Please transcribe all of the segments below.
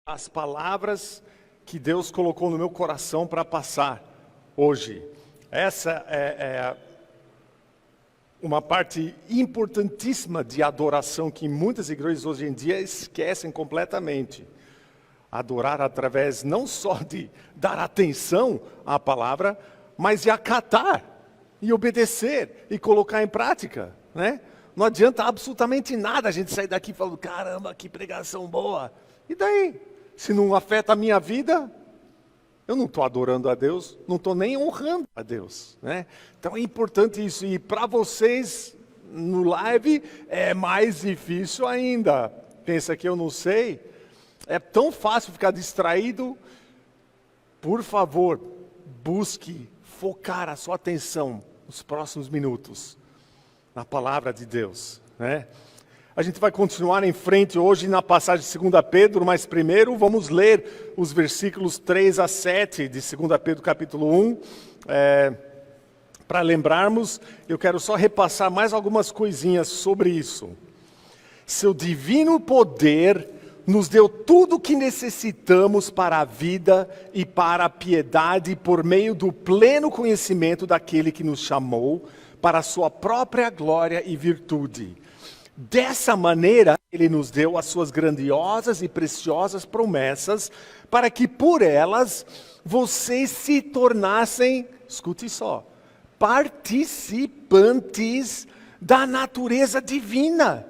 as palavras que Deus colocou no meu coração para passar hoje. Essa é uma parte importantíssima de adoração que muitas igrejas hoje em dia esquecem completamente. Adorar através não só de dar atenção à palavra, mas de acatar e obedecer e colocar em prática, né? Não adianta absolutamente nada a gente sair daqui falando, caramba, que pregação boa. E daí? Se não afeta a minha vida, eu não estou adorando a Deus, não estou nem honrando a Deus, né? Então é importante isso. E para vocês, no live, é mais difícil ainda. Pensa que eu não sei? É tão fácil ficar distraído. Por favor, busque focar a sua atenção nos próximos minutos na palavra de Deus, né? A gente vai continuar em frente hoje na passagem de 2 Pedro, mas primeiro vamos ler os versículos 3 a 7 de 2 Pedro capítulo 1. Para lembrarmos, eu quero só repassar mais algumas coisinhas sobre isso. Seu divino poder nos deu tudo o que necessitamos para a vida e para a piedade por meio do pleno conhecimento daquele que nos chamou para a sua própria glória e virtude. Dessa maneira, Ele nos deu as suas grandiosas e preciosas promessas, para que por elas vocês se tornassem, escute só, participantes da natureza divina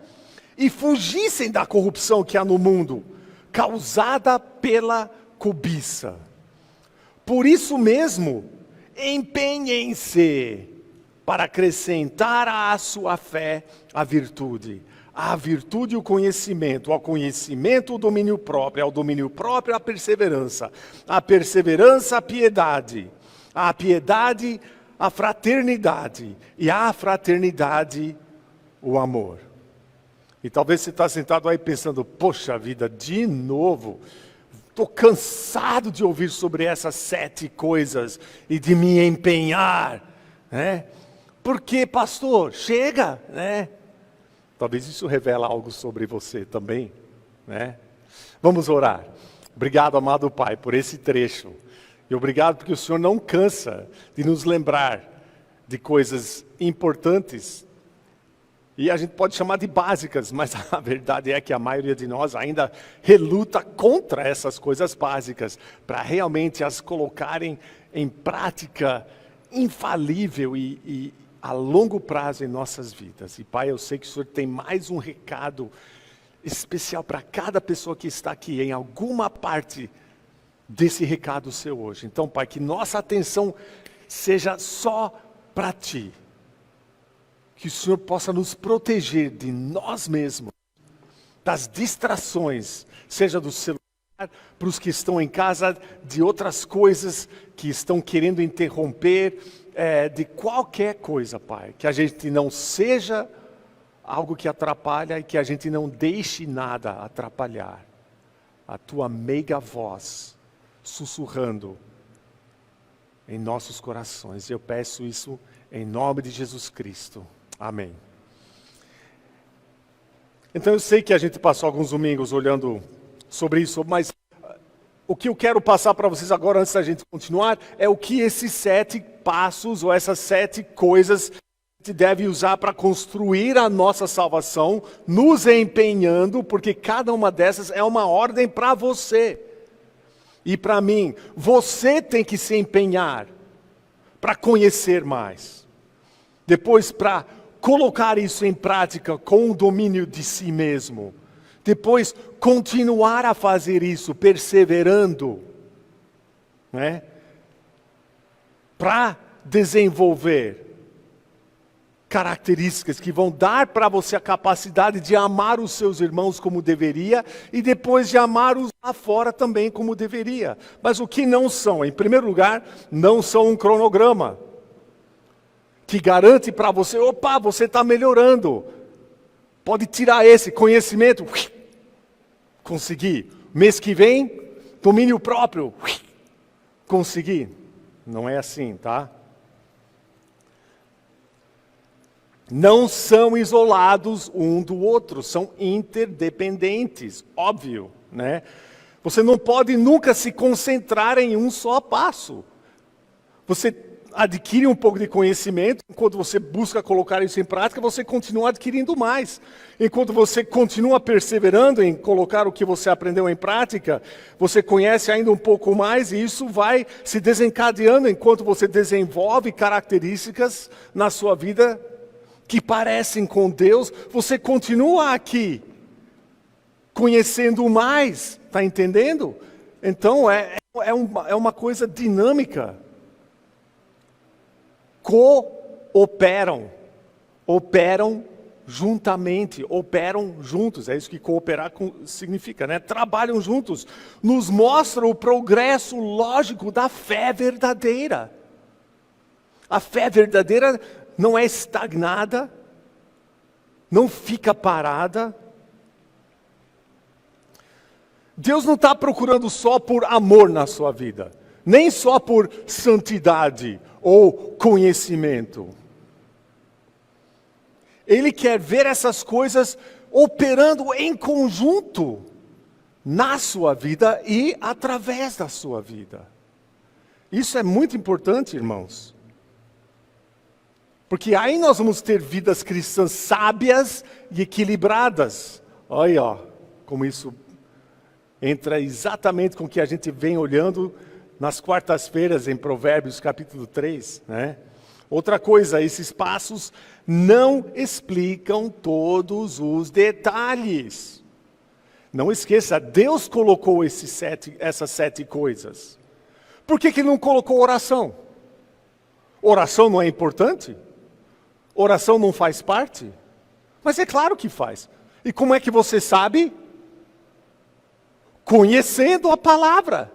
e fugissem da corrupção que há no mundo, causada pela cobiça. Por isso mesmo, empenhem-se para acrescentar à sua fé a virtude o conhecimento, ao conhecimento o domínio próprio, ao domínio próprio a perseverança a piedade a fraternidade e a fraternidade o amor. E talvez você está sentado aí pensando, poxa vida, de novo, estou cansado de ouvir sobre essas 7 coisas e de me empenhar, né? Porque, pastor, chega, né? Talvez isso revele algo sobre você também, né? Vamos orar. Obrigado, amado Pai, por esse trecho. E obrigado porque o Senhor não cansa de nos lembrar de coisas importantes. E a gente pode chamar de básicas, mas a verdade é que a maioria de nós ainda reluta contra essas coisas básicas, para realmente as colocarem em prática infalível e a longo prazo em nossas vidas. E Pai, eu sei que o Senhor tem mais um recado especial para cada pessoa que está aqui, em alguma parte desse recado seu hoje. Então, Pai, que nossa atenção seja só para Ti. Que o Senhor possa nos proteger de nós mesmos, das distrações, seja do celular, para os que estão em casa, de outras coisas que estão querendo interromper, de qualquer coisa, Pai. Que a gente não seja algo que atrapalha e que a gente não deixe nada atrapalhar a Tua meiga voz sussurrando em nossos corações. Eu peço isso em nome de Jesus Cristo. Amém. Então eu sei que a gente passou alguns domingos olhando sobre isso, mas o que eu quero passar para vocês agora, antes da gente continuar, é o que esses 7 passos, ou essas 7 coisas, a gente deve usar para construir a nossa salvação, nos empenhando, porque cada uma dessas é uma ordem para você e para mim. Você tem que se empenhar para conhecer mais. Depois, para colocar isso em prática com o domínio de si mesmo. Depois, continuar a fazer isso, perseverando, né? Para desenvolver características que vão dar para você a capacidade de amar os seus irmãos como deveria e depois de amar-os lá fora também como deveria. Mas o que não são? Em primeiro lugar, não são um cronograma que garante para você, opa, você está melhorando. Pode tirar esse conhecimento, conseguir. Mês que vem, domínio próprio, conseguir. Não é assim, tá? Não são isolados um do outro, são interdependentes, óbvio, né? Você não pode nunca se concentrar em um só passo. Você adquire um pouco de conhecimento, enquanto você busca colocar isso em prática, você continua adquirindo mais. Enquanto você continua perseverando em colocar o que você aprendeu em prática, você conhece ainda um pouco mais e isso vai se desencadeando enquanto você desenvolve características na sua vida que parecem com Deus, você continua aqui conhecendo mais, está entendendo? Então é uma coisa dinâmica. Cooperam, operam juntamente, operam juntos, é isso que cooperar significa, né? Trabalham juntos, nos mostra o progresso lógico da fé verdadeira. A fé verdadeira não é estagnada, não fica parada. Deus não está procurando só por amor na sua vida, nem só por santidade ou conhecimento. Ele quer ver essas coisas operando em conjunto na sua vida e através da sua vida. Isso é muito importante, irmãos. Porque aí nós vamos ter vidas cristãs sábias e equilibradas. Olha, ó, como isso entra exatamente com o que a gente vem olhando nas quartas-feiras em Provérbios capítulo 3, né? Outra coisa, esses passos não explicam todos os detalhes. Não esqueça, Deus colocou essas 7 coisas. Por que não colocou oração? Oração não é importante? Oração não faz parte? Mas é claro que faz. E como é que você sabe? Conhecendo a palavra.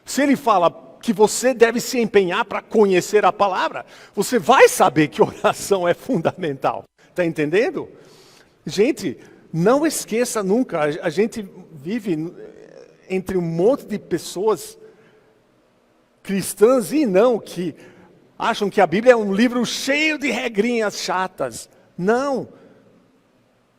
Se ele fala que você deve se empenhar para conhecer a palavra, você vai saber que oração é fundamental. Está entendendo? Gente, não esqueça nunca, a gente vive entre um monte de pessoas cristãs e não, que acham que a Bíblia é um livro cheio de regrinhas chatas. Não.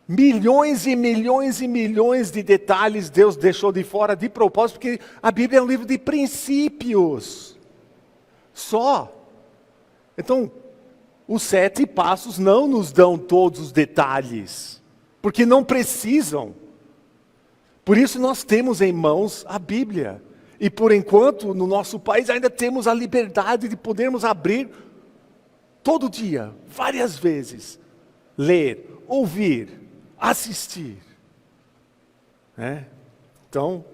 Milhões e milhões e milhões de detalhes Deus deixou de fora de propósito, porque a Bíblia é um livro de princípios. Só. Então, os 7 passos não nos dão todos os detalhes, porque não precisam. Por isso nós temos em mãos a Bíblia. E por enquanto, no nosso país, ainda temos a liberdade de podermos abrir todo dia, várias vezes, ler, ouvir, assistir. Então,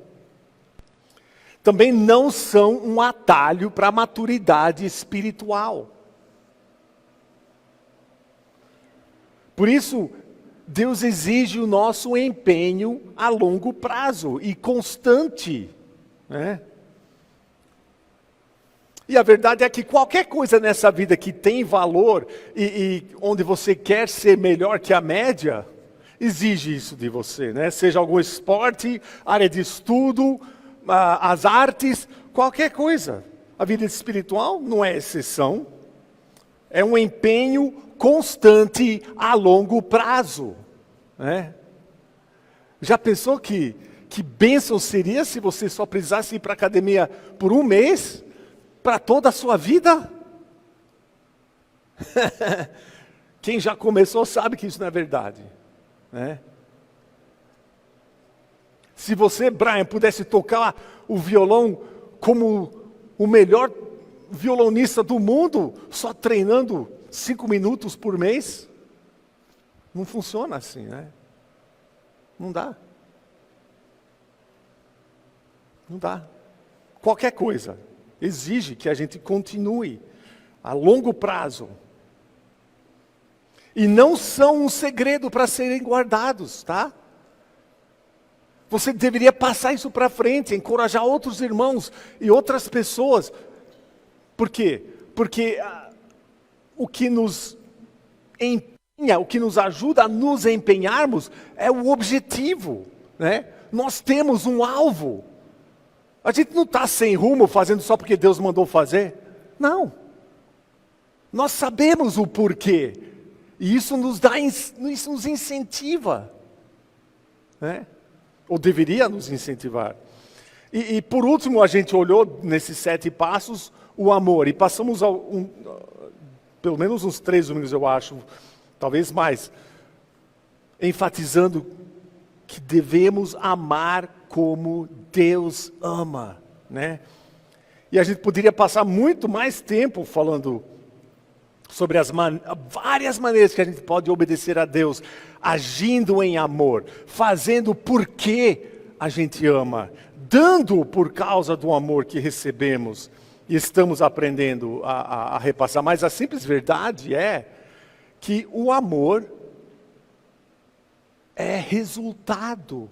também não são um atalho para a maturidade espiritual. Por isso, Deus exige o nosso empenho a longo prazo e constante. E a verdade é que qualquer coisa nessa vida que tem valor e onde você quer ser melhor que a média, exige isso de você, né? Seja algum esporte, área de estudo, as artes, qualquer coisa. A vida espiritual não é exceção. É um empenho constante a longo prazo. Já pensou que bênção seria se você só precisasse ir para a academia por um mês, para toda a sua vida? Quem já começou sabe que isso não é verdade. Se você, Brian, pudesse tocar o violão como o melhor violonista do mundo, só treinando 5 minutos por mês, não funciona assim, Não dá. Não dá. Qualquer coisa exige que a gente continue a longo prazo. E não são um segredo para serem guardados, tá? Você deveria passar isso para frente, encorajar outros irmãos e outras pessoas. Por quê? Porque o que nos empenha, o que nos ajuda a nos empenharmos é o objetivo, Nós temos um alvo. A gente não está sem rumo fazendo só porque Deus mandou fazer. Não. Nós sabemos o porquê. E isso isso nos incentiva. Ou deveria nos incentivar. E por último, a gente olhou nesses 7 passos o amor. E passamos pelo menos uns 3 domingos, eu acho, talvez mais, enfatizando que devemos amar como Deus ama, né? E a gente poderia passar muito mais tempo falando sobre as várias maneiras que a gente pode obedecer a Deus, agindo em amor, fazendo porque a gente ama, dando por causa do amor que recebemos e estamos aprendendo a repassar. Mas a simples verdade é que o amor é resultado.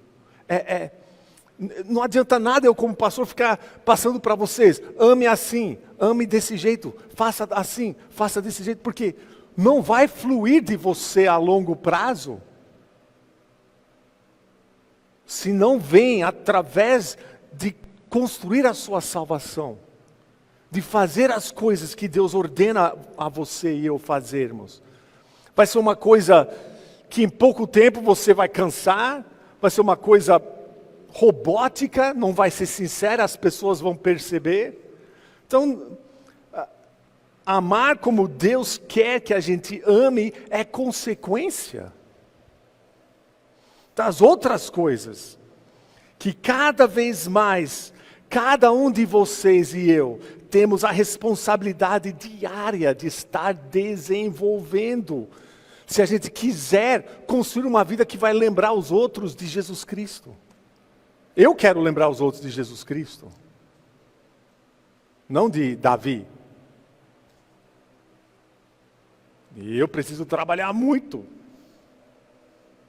Não adianta nada eu, como pastor, ficar passando para vocês, ame assim, ame desse jeito, faça assim, faça desse jeito, porque não vai fluir de você a longo prazo, se não vem através de construir a sua salvação, de fazer as coisas que Deus ordena a você e eu fazermos. Vai ser uma coisa que em pouco tempo você vai cansar, vai ser uma coisa robótica, não vai ser sincera, as pessoas vão perceber. Então, amar como Deus quer que a gente ame é consequência das outras coisas, que cada vez mais, cada um de vocês e eu, temos a responsabilidade diária de estar desenvolvendo, se a gente quiser construir uma vida que vai lembrar os outros de Jesus Cristo. Eu quero lembrar os outros de Jesus Cristo, não de Davi. E eu preciso trabalhar muito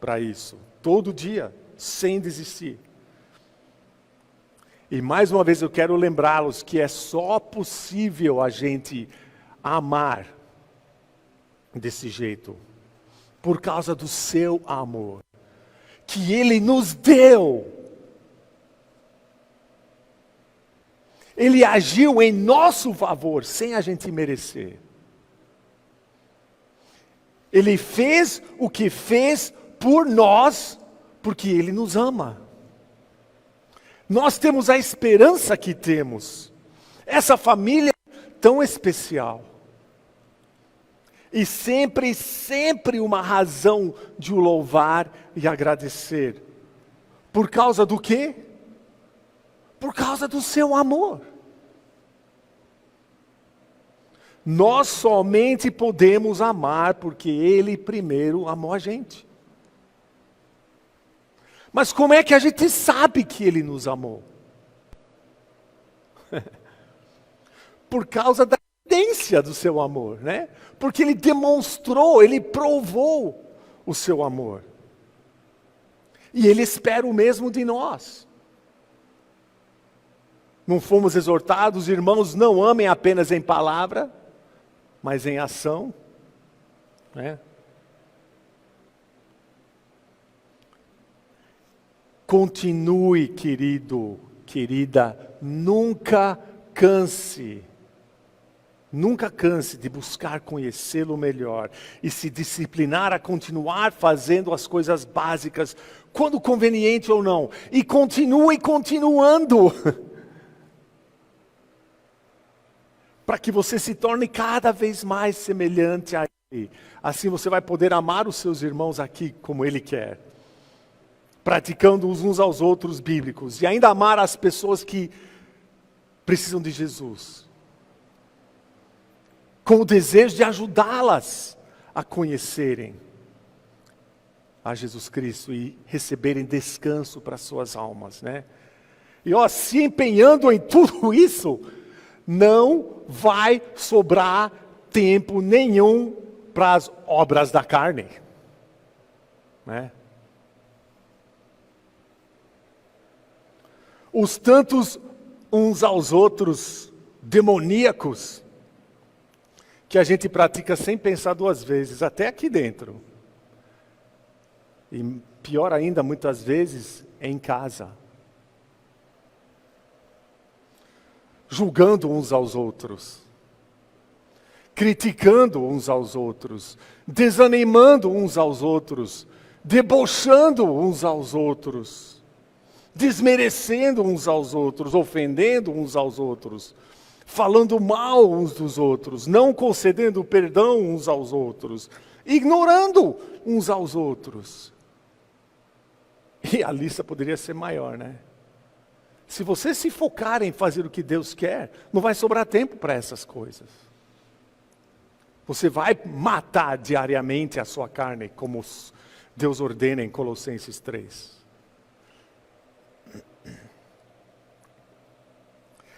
para isso, todo dia, sem desistir. E mais uma vez eu quero lembrá-los que é só possível a gente amar desse jeito, por causa do seu amor, que Ele nos deu. Ele agiu em nosso favor, sem a gente merecer. Ele fez o que fez por nós, porque Ele nos ama. Nós temos a esperança que temos. Essa família tão especial. E sempre, sempre uma razão de o louvar e agradecer. Por causa do quê? Por causa do seu amor. Nós somente podemos amar porque Ele primeiro amou a gente. Mas como é que a gente sabe que Ele nos amou? Por causa da evidência do seu amor, né? Porque Ele demonstrou, Ele provou o seu amor. E Ele espera o mesmo de nós. Não fomos exortados, irmãos, não amem apenas em palavra, mas em ação, né? Continue, querido, querida, nunca canse de buscar conhecê-lo melhor e se disciplinar a continuar fazendo as coisas básicas, quando conveniente ou não, e continue continuando, para que você se torne cada vez mais semelhante a Ele. Assim você vai poder amar os seus irmãos aqui como Ele quer, praticando uns aos outros bíblicos, e ainda amar as pessoas que precisam de Jesus, com o desejo de ajudá-las a conhecerem a Jesus Cristo e receberem descanso para suas almas, né? E se empenhando em tudo isso, não vai sobrar tempo nenhum para as obras da carne, né? Os tantos uns aos outros demoníacos que a gente pratica sem pensar 2 vezes, até aqui dentro. E pior ainda, muitas vezes, em casa. Julgando uns aos outros. Criticando uns aos outros. Desanimando uns aos outros. Debochando uns aos outros. desmerecendo uns aos outros, ofendendo uns aos outros, falando mal uns dos outros, não concedendo perdão uns aos outros, ignorando uns aos outros. E a lista poderia ser maior, né? Se você se focar em fazer o que Deus quer, não vai sobrar tempo para essas coisas. Você vai matar diariamente a sua carne, como Deus ordena em Colossenses 3.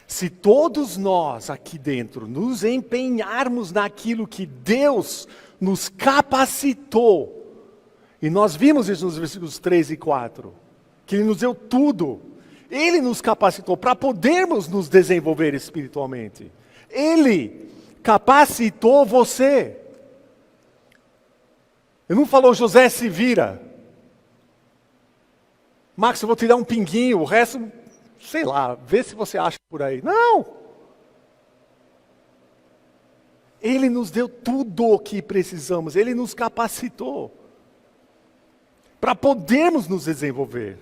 Se todos nós aqui dentro nos empenharmos naquilo que Deus nos capacitou, e nós vimos isso nos versículos 3 e 4, que Ele nos deu tudo, Ele nos capacitou para podermos nos desenvolver espiritualmente. Ele capacitou você. Ele não falou, José, se vira. Max, eu vou te dar um pinguinho, o resto, sei lá, vê se você acha por aí. Não! Ele nos deu tudo o que precisamos, Ele nos capacitou para podermos nos desenvolver,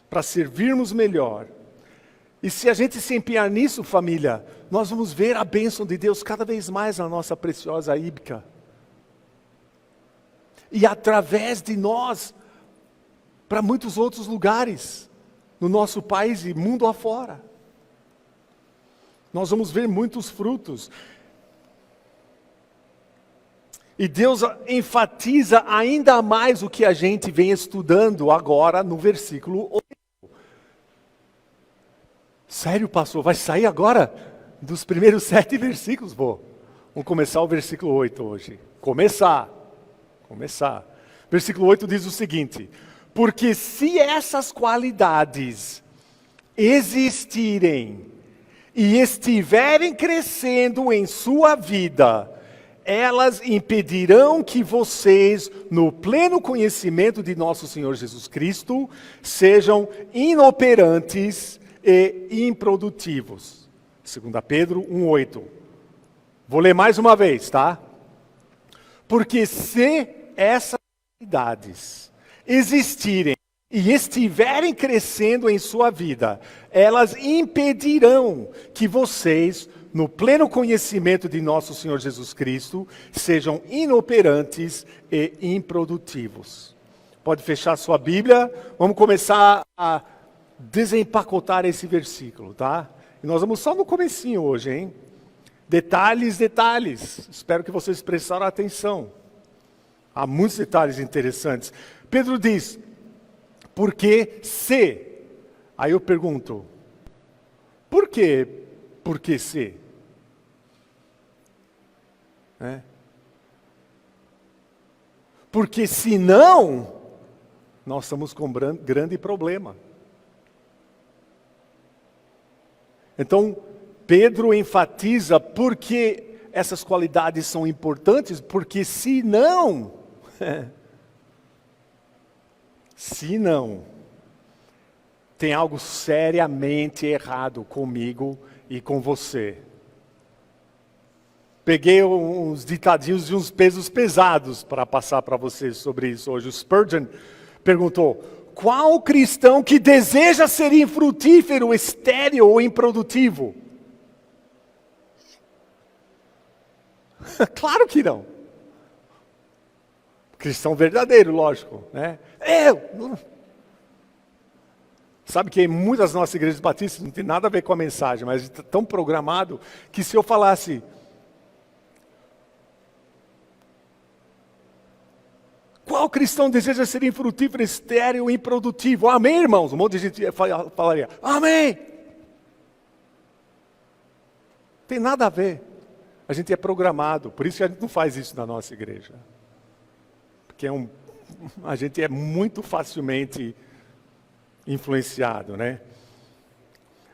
para servirmos melhor. E se a gente se empenhar nisso, família, nós vamos ver a bênção de Deus cada vez mais na nossa preciosa Íbica. E através de nós, para muitos outros lugares, no nosso país e mundo afora. Nós vamos ver muitos frutos. E Deus enfatiza ainda mais o que a gente vem estudando agora no versículo 8. Sério, pastor? Vai sair agora dos primeiros 7 versículos? Vamos começar o versículo 8 hoje. Começar. Versículo 8 diz o seguinte: porque se essas qualidades existirem e estiverem crescendo em sua vida, elas impedirão que vocês, no pleno conhecimento de nosso Senhor Jesus Cristo, sejam inoperantes e improdutivos. 2 Pedro 1,8. Vou ler mais uma vez, tá? Porque se essas qualidades existirem e estiverem crescendo em sua vida, elas impedirão que vocês, no pleno conhecimento de nosso Senhor Jesus Cristo, sejam inoperantes e improdutivos. Pode fechar sua Bíblia, vamos começar a desempacotar esse versículo, tá? E nós vamos só no comecinho hoje, hein? Detalhes. Espero que vocês prestaram atenção. Há muitos detalhes interessantes. Pedro diz, porque se... Aí eu pergunto, por quê? Por que se? Porque senão, nós estamos com um grande problema. Então, Pedro enfatiza porque essas qualidades são importantes, porque se não, tem algo seriamente errado comigo e com você. Peguei uns ditadinhos de uns pesos pesados para passar para vocês sobre isso hoje. O Spurgeon perguntou, qual cristão que deseja ser infrutífero, estéril ou improdutivo? Claro que não. Cristão verdadeiro, lógico, né? Sabe que em muitas das nossas igrejas batistas não tem nada a ver com a mensagem, mas está tão programado que se eu falasse, qual cristão deseja ser infrutífero, estéril e improdutivo? Amém, irmãos? Um monte de gente falaria, amém. Tem nada a ver. A gente é programado, por isso que a gente não faz isso na nossa igreja. Porque a gente é muito facilmente influenciado, né?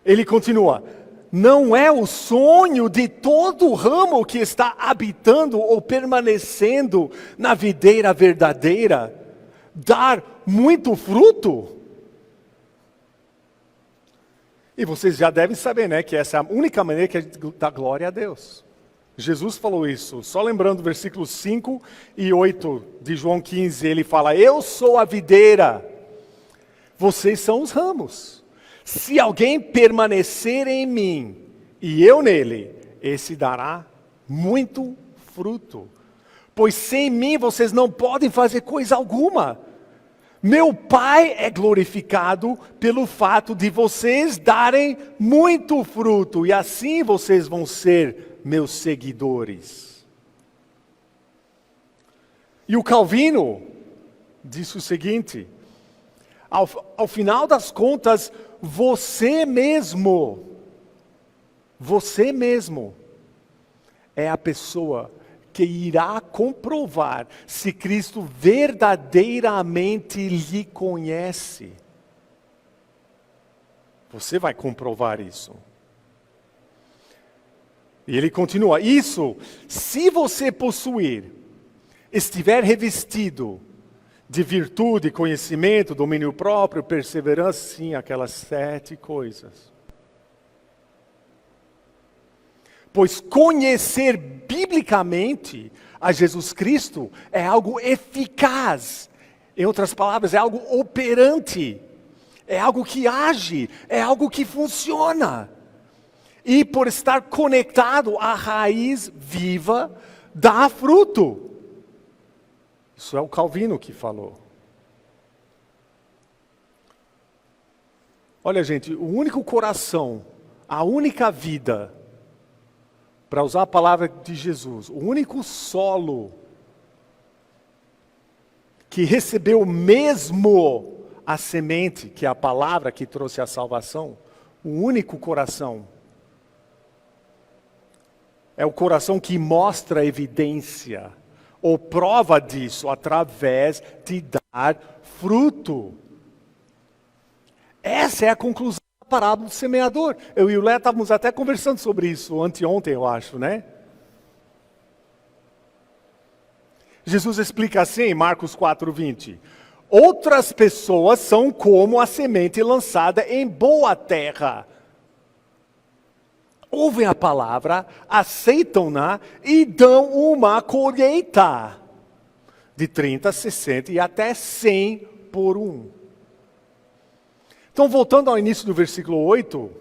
Ele continua, não é o sonho de todo ramo que está habitando ou permanecendo na videira verdadeira dar muito fruto? E vocês já devem saber, né, que essa é a única maneira que a gente dá glória a Deus. Jesus falou isso, só lembrando versículos 5 e 8 de João 15, ele fala, eu sou a videira, Vocês são os ramos. Se alguém permanecer em mim e eu nele, esse dará muito fruto. Pois sem mim vocês não podem fazer coisa alguma. Meu Pai é glorificado pelo fato de vocês darem muito fruto, e assim vocês vão ser meus seguidores. E o Calvino disse o seguinte: ao final das contas, você mesmo é a pessoa que irá comprovar se Cristo verdadeiramente lhe conhece. Você vai comprovar isso. E ele continua: isso, se você possuir, estiver revestido de virtude, conhecimento, domínio próprio, perseverança, sim, aquelas 7 coisas. Pois conhecer biblicamente a Jesus Cristo é algo eficaz. Em outras palavras, é algo operante. É algo que age, é algo que funciona. E por estar conectado à raiz viva, dá fruto. Isso é o Calvino que falou. Olha, gente, o único coração, a única vida, para usar a palavra de Jesus, o único solo que recebeu mesmo a semente, que é a palavra que trouxe a salvação, o único coração, é o coração que mostra evidência, ou prova disso, através de dar fruto. Essa é a conclusão da parábola do semeador. Eu e o Léo estávamos até conversando sobre isso anteontem, eu acho, né? Jesus explica assim em Marcos 4:20. Outras pessoas são como a semente lançada em boa terra. Ouvem a palavra, aceitam-na e dão uma colheita de 30, 60 e até 100 por um. Então, voltando ao início do versículo 8,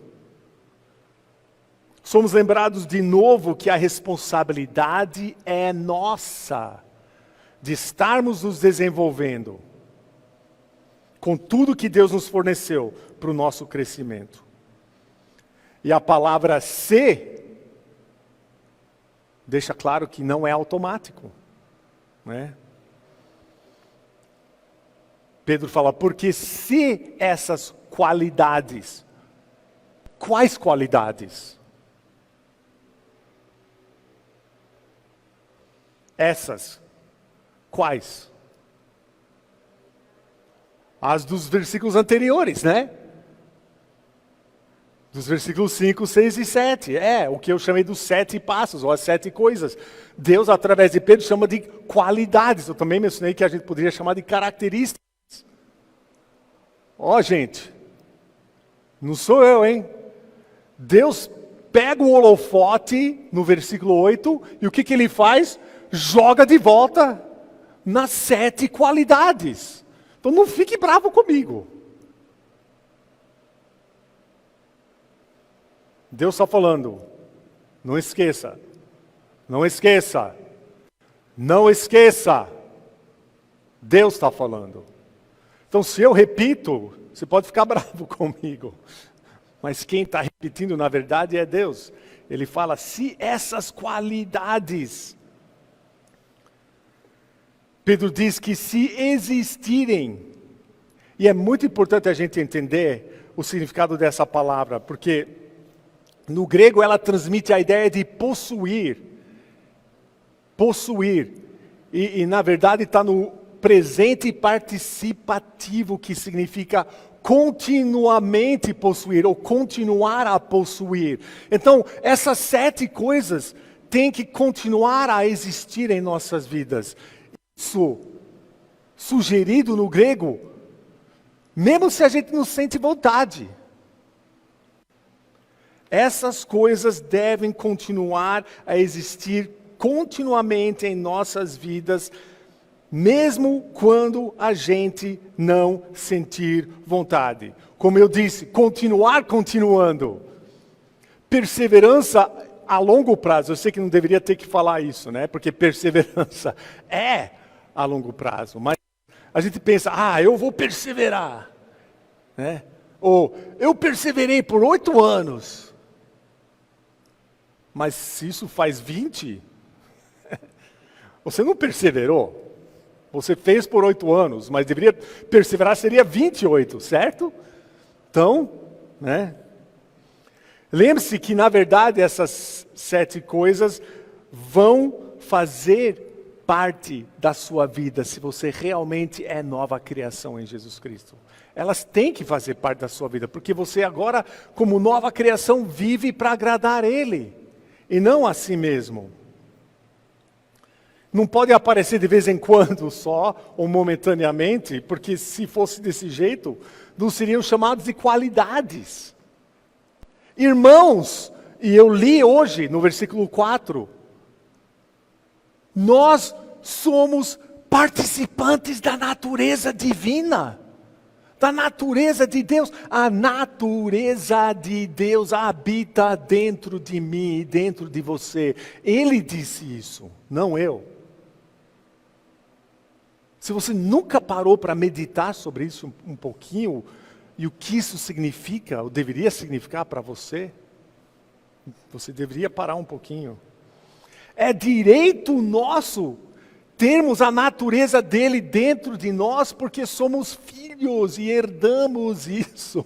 somos lembrados de novo que a responsabilidade é nossa, de estarmos nos desenvolvendo com tudo que Deus nos forneceu para o nosso crescimento. E a palavra ser deixa claro que não é automático, né? Pedro fala, porque se essas qualidades, quais qualidades? Essas, quais? As dos versículos anteriores, né? Dos versículos 5, 6 e 7. É, o que eu chamei dos 7 passos, ou as 7 coisas. Deus, através de Pedro, chama de qualidades. Eu também mencionei que a gente poderia chamar de características. Ó, gente, não sou eu, hein? Deus pega o holofote no versículo 8, e o que ele faz? Joga de volta nas 7 qualidades. Então não fique bravo comigo. Deus está falando, não esqueça, não esqueça, não esqueça. Deus está falando. Então se eu repito, você pode ficar bravo comigo. Mas quem está repetindo na verdade é Deus. Ele fala, se essas qualidades, Pedro diz que se existirem, e é muito importante a gente entender o significado dessa palavra, porque no grego ela transmite a ideia de possuir. Possuir. E na verdade está no presente participativo, que significa continuamente possuir, ou continuar a possuir. Então, essas 7 coisas têm que continuar a existir em nossas vidas. Isso, sugerido no grego, mesmo se a gente não sente vontade. Essas coisas devem continuar a existir continuamente em nossas vidas, mesmo quando a gente não sentir vontade. Como eu disse, continuando. Perseverança a longo prazo. Eu sei que não deveria ter que falar isso, né? Porque perseverança é a longo prazo. Mas a gente pensa, eu vou perseverar, né? Ou, eu perseverei por 8 anos. Mas se isso faz 20, você não perseverou. Você fez por 8 anos, mas deveria perseverar, seria 28, certo? Então, né? Lembre-se que, na verdade, essas 7 coisas vão fazer parte da sua vida, se você realmente é nova criação em Jesus Cristo. Elas têm que fazer parte da sua vida, porque você agora, como nova criação, vive para agradar Ele, e não a si mesmo. Não pode aparecer de vez em quando só, ou momentaneamente, porque se fosse desse jeito, não seriam chamados de qualidades. Irmãos, e eu li hoje no versículo 4, nós somos participantes da natureza divina, da natureza de Deus. A natureza de Deus habita dentro de mim e dentro de você. Ele disse isso, não eu. Se você nunca parou para meditar sobre isso um pouquinho, e o que isso significa, ou deveria significar para você, você deveria parar um pouquinho. É direito nosso termos a natureza dele dentro de nós, porque somos filhos e herdamos isso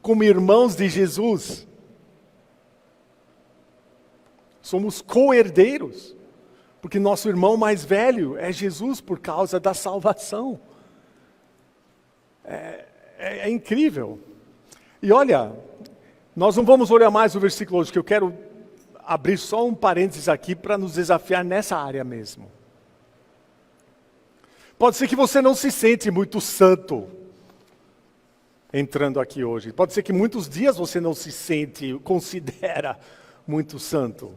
como irmãos de Jesus. Somos co-herdeiros, porque nosso irmão mais velho é Jesus por causa da salvação. É incrível. E olha, nós não vamos olhar mais o versículo hoje, que eu quero abrir só um parênteses aqui para nos desafiar nessa área mesmo. Pode ser que você não se sente muito santo entrando aqui hoje. Pode ser que muitos dias você não se sente, considera muito santo.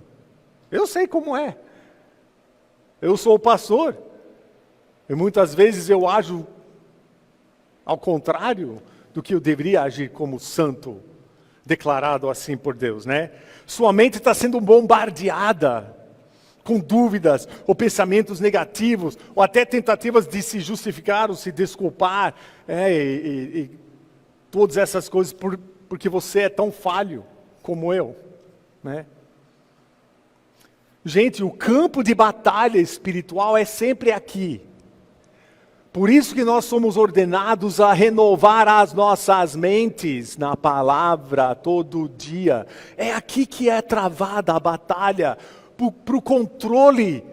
Eu sei como é. Eu sou o pastor. E muitas vezes eu ajo ao contrário do que eu deveria agir como santo, declarado assim por Deus, né? Sua mente está sendo bombardeada com dúvidas, ou pensamentos negativos, ou até tentativas de se justificar ou se desculpar, e todas essas coisas porque você é tão falho como eu, né? Gente, o campo de batalha espiritual é sempre aqui. Por isso que nós somos ordenados a renovar as nossas mentes na palavra todo dia. É aqui que é travada a batalha para o controle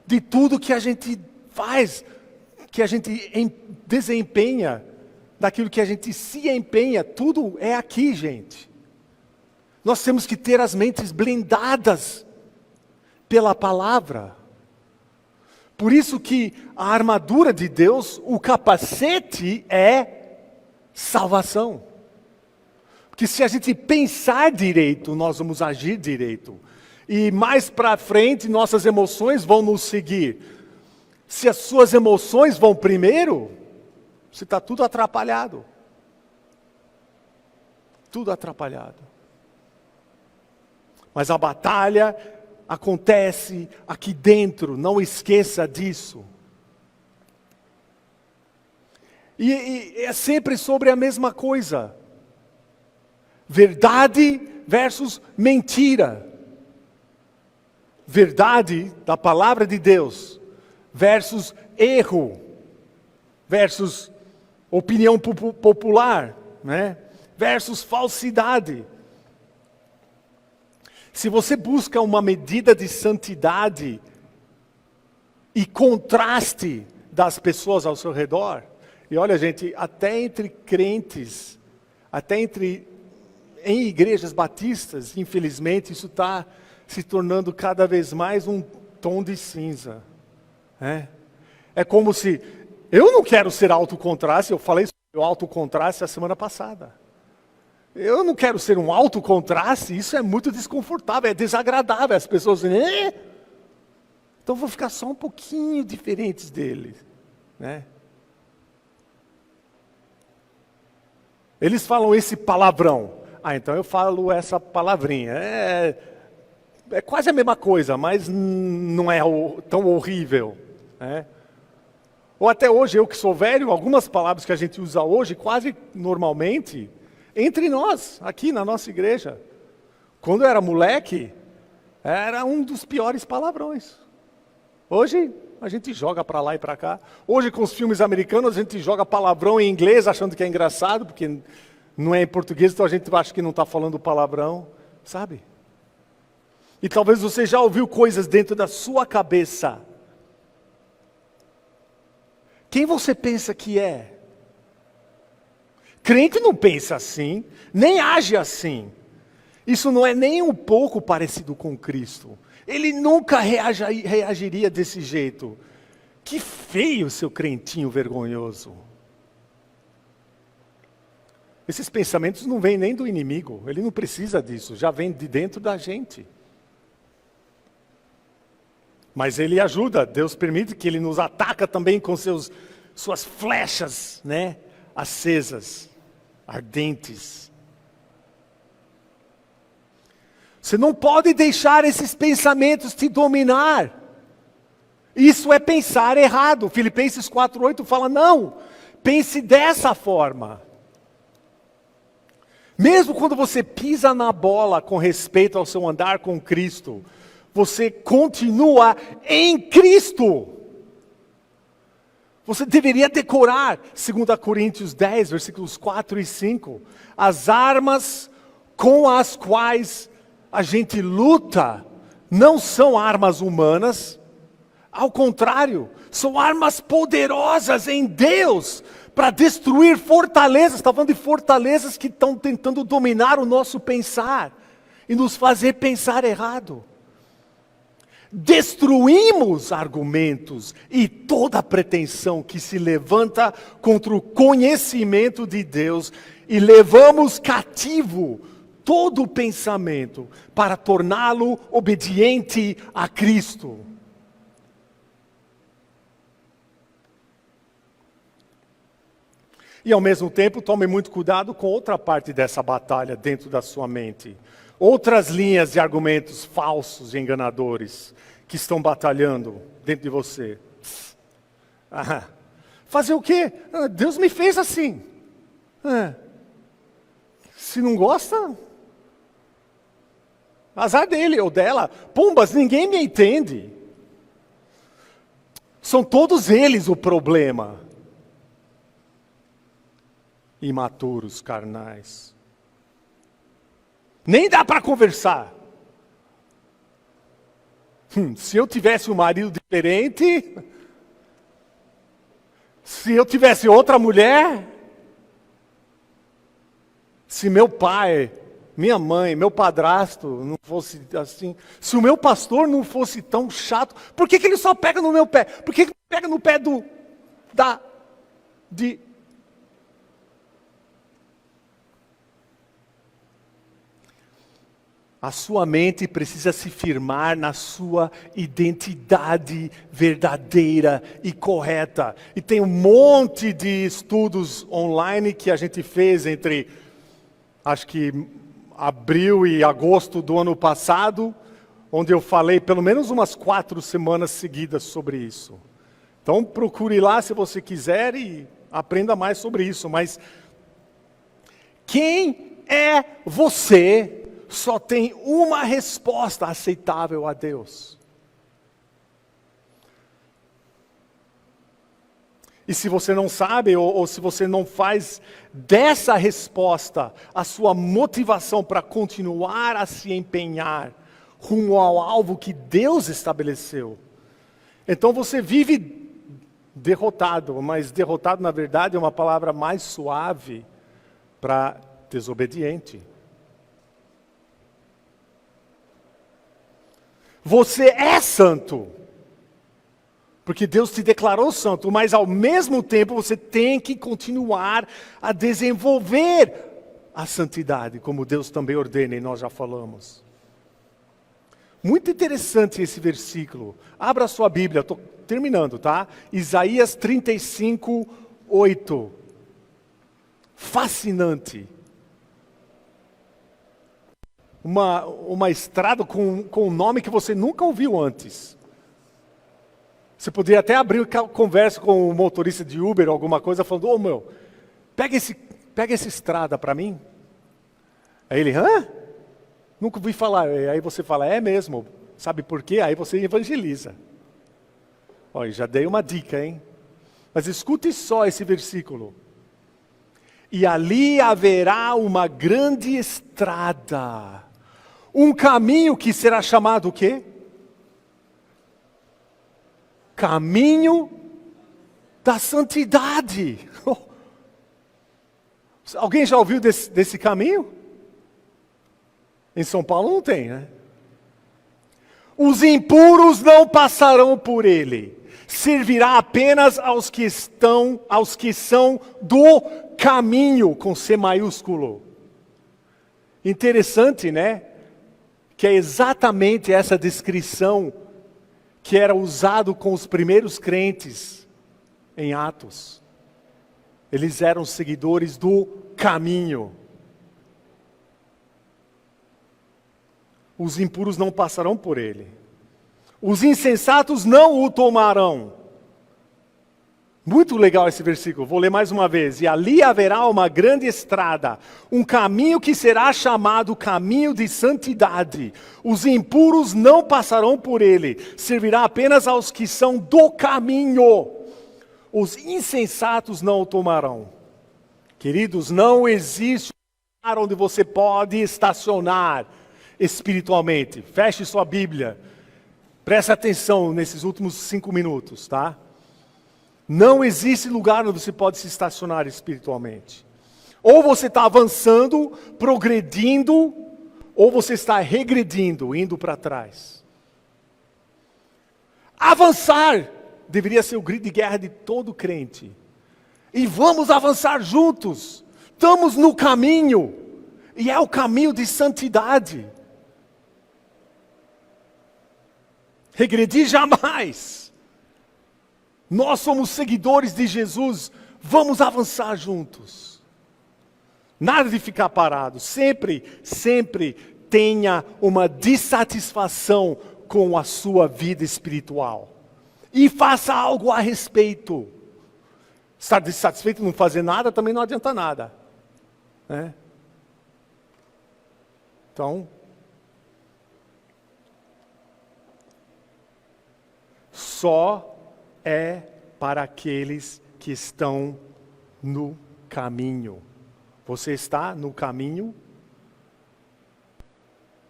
de tudo que a gente faz, que a gente desempenha, daquilo que a gente se empenha, tudo é aqui, gente. Nós temos que ter as mentes blindadas pela palavra. Por isso que a armadura de Deus, o capacete é salvação. Porque se a gente pensar direito, nós vamos agir direito. E mais para frente, nossas emoções vão nos seguir. Se as suas emoções vão primeiro, você está tudo atrapalhado. Tudo atrapalhado. Mas a batalha acontece aqui dentro, não esqueça disso. E é sempre sobre a mesma coisa. Verdade versus mentira. Verdade da palavra de Deus versus erro, versus opinião popular, né? Versus falsidade. Se você busca uma medida de santidade e contraste das pessoas ao seu redor, e olha, gente, até entre crentes, em igrejas batistas, infelizmente, isso está se tornando cada vez mais um tom de cinza. É como se, eu não quero ser autocontraste, eu falei sobre o autocontraste a semana passada. Eu não quero ser um autocontraste, isso é muito desconfortável, é desagradável. As pessoas dizem, então vou ficar só um pouquinho diferentes deles. né? Eles falam esse palavrão. Então eu falo essa palavrinha. É quase a mesma coisa, mas não é tão horrível, né? Ou até hoje, eu que sou velho, algumas palavras que a gente usa hoje, quase normalmente, entre nós, aqui na nossa igreja. Quando eu era moleque, era um dos piores palavrões. Hoje, a gente joga para lá e para cá. Hoje, com os filmes americanos, a gente joga palavrão em inglês, achando que é engraçado, porque não é em português, então a gente acha que não está falando palavrão, sabe? E talvez você já ouviu coisas dentro da sua cabeça. Quem você pensa que é? Crente não pensa assim, nem age assim. Isso não é nem um pouco parecido com Cristo. Ele nunca reagiria desse jeito. Que feio, seu crentinho vergonhoso. Esses pensamentos não vêm nem do inimigo. Ele não precisa disso, já vem de dentro da gente. Mas ele ajuda, Deus permite que ele nos ataca também com suas flechas, né, acesas, ardentes. Você não pode deixar esses pensamentos te dominar. Isso é pensar errado. Filipenses 4:8 fala, não, pense dessa forma. Mesmo quando você pisa na bola com respeito ao seu andar com Cristo, você continua em Cristo. Você deveria decorar 2 Coríntios 10, versículos 4 e 5. As armas com as quais a gente luta não são armas humanas. Ao contrário, são armas poderosas em Deus para destruir fortalezas. Está falando de fortalezas que estão tentando dominar o nosso pensar e nos fazer pensar errado. Destruímos argumentos e toda pretensão que se levanta contra o conhecimento de Deus e levamos cativo todo o pensamento para torná-lo obediente a Cristo. E ao mesmo tempo, tome muito cuidado com outra parte dessa batalha dentro da sua mente. Outras linhas de argumentos falsos e enganadores que estão batalhando dentro de você. Fazer o quê? Deus me fez assim. Se não gosta, azar dele ou dela. Pumbas, ninguém me entende. São todos eles o problema. Imaturos, carnais. Nem dá para conversar. Se eu tivesse um marido diferente, se eu tivesse outra mulher, se meu pai, minha mãe, meu padrasto não fosse assim, se o meu pastor não fosse tão chato, por que ele só pega no meu pé? Por que ele pega no pé A sua mente precisa se firmar na sua identidade verdadeira e correta. E tem um monte de estudos online que a gente fez entre, acho que abril e agosto do ano passado, onde eu falei pelo menos umas 4 semanas seguidas sobre isso. Então procure lá se você quiser e aprenda mais sobre isso. Mas quem é você? Só tem uma resposta aceitável a Deus. E se você não sabe, ou se você não faz dessa resposta a sua motivação para continuar a se empenhar rumo ao alvo que Deus estabeleceu, então você vive derrotado, mas derrotado na verdade é uma palavra mais suave para desobediente. Você é santo, porque Deus te declarou santo, mas ao mesmo tempo você tem que continuar a desenvolver a santidade, como Deus também ordena e nós já falamos. Muito interessante esse versículo. Abra a sua Bíblia, estou terminando, tá? Isaías 35, 8. Fascinante. Uma estrada com um nome que você nunca ouviu antes. Você poderia até abrir conversa com o motorista de Uber ou alguma coisa, falando, ô meu, pega essa estrada para mim. Aí ele, hã? Nunca ouvi falar. Aí você fala, é mesmo. Sabe por quê? Aí você evangeliza. Olha, já dei uma dica, hein? Mas escute só esse versículo. E ali haverá uma grande estrada. Um caminho que será chamado o quê? Caminho da santidade. Alguém já ouviu desse caminho? Em São Paulo não tem, né? Os impuros não passarão por ele. Servirá apenas aos que são do caminho, com C maiúsculo. Interessante, né? Que é exatamente essa descrição que era usado com os primeiros crentes em Atos. Eles eram seguidores do caminho. Os impuros não passarão por ele. Os insensatos não o tomarão. Muito legal esse versículo, vou ler mais uma vez. E ali haverá uma grande estrada, um caminho que será chamado caminho de santidade. Os impuros não passarão por ele, servirá apenas aos que são do caminho. Os insensatos não o tomarão. Queridos, não existe um lugar onde você pode estacionar espiritualmente. Feche sua Bíblia. Preste atenção nesses últimos 5 minutos, tá? Não existe lugar onde você pode se estacionar espiritualmente. Ou você está avançando, progredindo, ou você está regredindo, indo para trás. Avançar deveria ser o grito de guerra de todo crente. E vamos avançar juntos. Estamos no caminho. E é o caminho de santidade. Regredir jamais. Nós somos seguidores de Jesus, vamos avançar juntos. Nada de ficar parado, sempre tenha uma dissatisfação com a sua vida espiritual. E faça algo a respeito. Estar dissatisfeito e não fazer nada também não adianta nada. Né? Então, só é para aqueles que estão no caminho. Você está no caminho?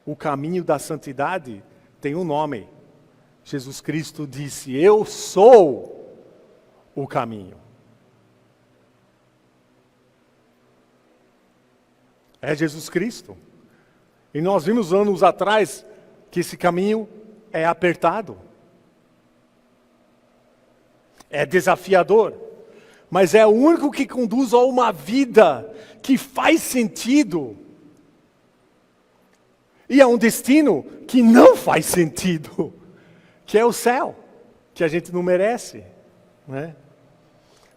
O caminho da santidade tem um nome. Jesus Cristo disse, eu sou o caminho. É Jesus Cristo. E nós vimos anos atrás que esse caminho é apertado. É desafiador, mas é o único que conduz a uma vida que faz sentido. E é um destino que não faz sentido, que é o céu, que a gente não merece, né?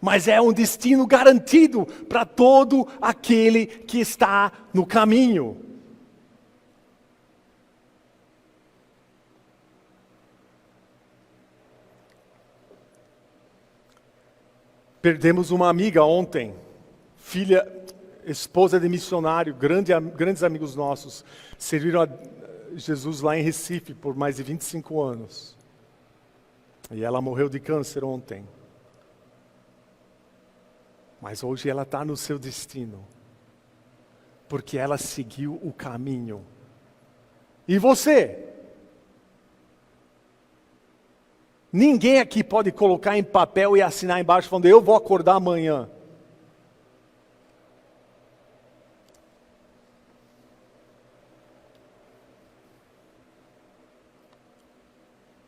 Mas é um destino garantido para todo aquele que está no caminho. Perdemos uma amiga ontem, esposa de missionário, grandes amigos nossos, serviram a Jesus lá em Recife por mais de 25 anos. E ela morreu de câncer ontem. Mas hoje ela está no seu destino, porque ela seguiu o caminho. E você? Ninguém aqui pode colocar em papel e assinar embaixo falando, eu vou acordar amanhã.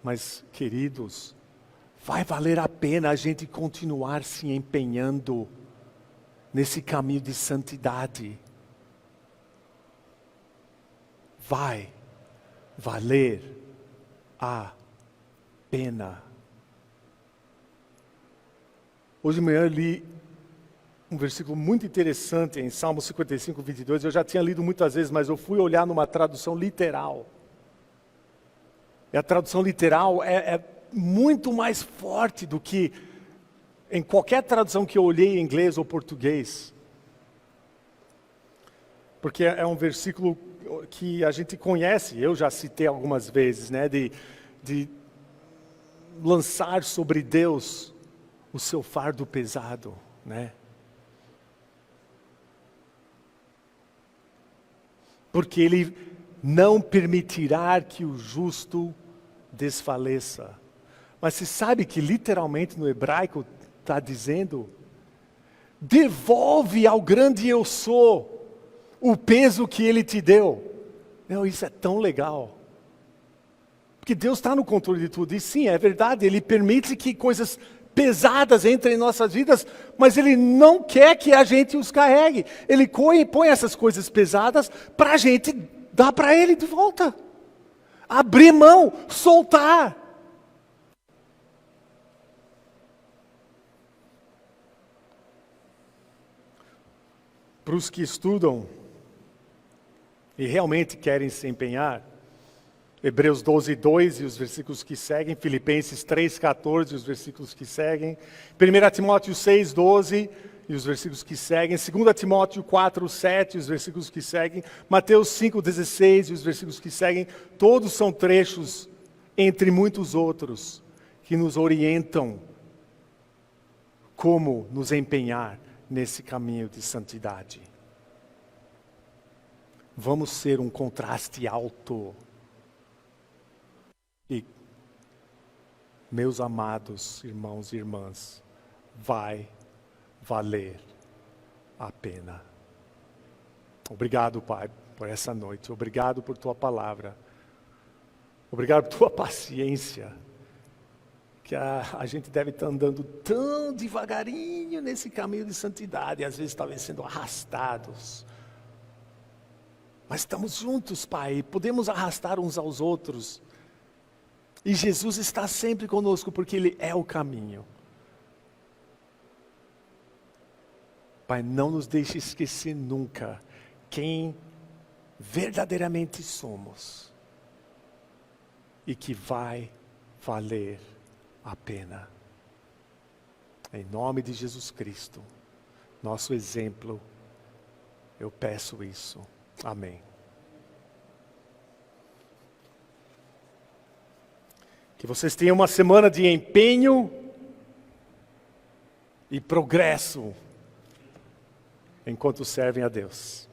Mas, queridos, vai valer a pena a gente continuar se empenhando nesse caminho de santidade. Vai valer a pena. Hoje de manhã eu li um versículo muito interessante em Salmo 55, 22. Eu já tinha lido muitas vezes, mas eu fui olhar numa tradução literal. E a tradução literal é muito mais forte do que em qualquer tradução que eu olhei em inglês ou português. Porque é um versículo que a gente conhece, eu já citei algumas vezes, né, de lançar sobre Deus o seu fardo pesado, né? Porque Ele não permitirá que o justo desfaleça. Mas você sabe que literalmente no hebraico está dizendo: devolve ao grande eu sou o peso que Ele te deu. Não, isso é tão legal. Porque Deus está no controle de tudo. E sim, é verdade, Ele permite que coisas pesadas entrem em nossas vidas, mas Ele não quer que a gente os carregue. Ele põe essas coisas pesadas para a gente dar para Ele de volta. Abrir mão, soltar. Para os que estudam e realmente querem se empenhar, Hebreus 12, 2 e os versículos que seguem, Filipenses 3, 14 e os versículos que seguem, 1 Timóteo 6, 12 e os versículos que seguem, 2 Timóteo 4, 7 e os versículos que seguem, Mateus 5, 16 e os versículos que seguem, todos são trechos, entre muitos outros, que nos orientam como nos empenhar nesse caminho de santidade. Vamos ser um contraste alto. E, meus amados irmãos e irmãs, vai valer a pena. Obrigado, Pai, por essa noite. Obrigado por Tua palavra. Obrigado por Tua paciência. Que a gente deve estar andando tão devagarinho nesse caminho de santidade, e às vezes talvez sendo arrastados. Mas estamos juntos, Pai, e podemos arrastar uns aos outros. E Jesus está sempre conosco, porque Ele é o caminho. Pai, não nos deixe esquecer nunca quem verdadeiramente somos. E que vai valer a pena. Em nome de Jesus Cristo, nosso exemplo, eu peço isso. Amém. Que vocês tenham uma semana de empenho e progresso enquanto servem a Deus.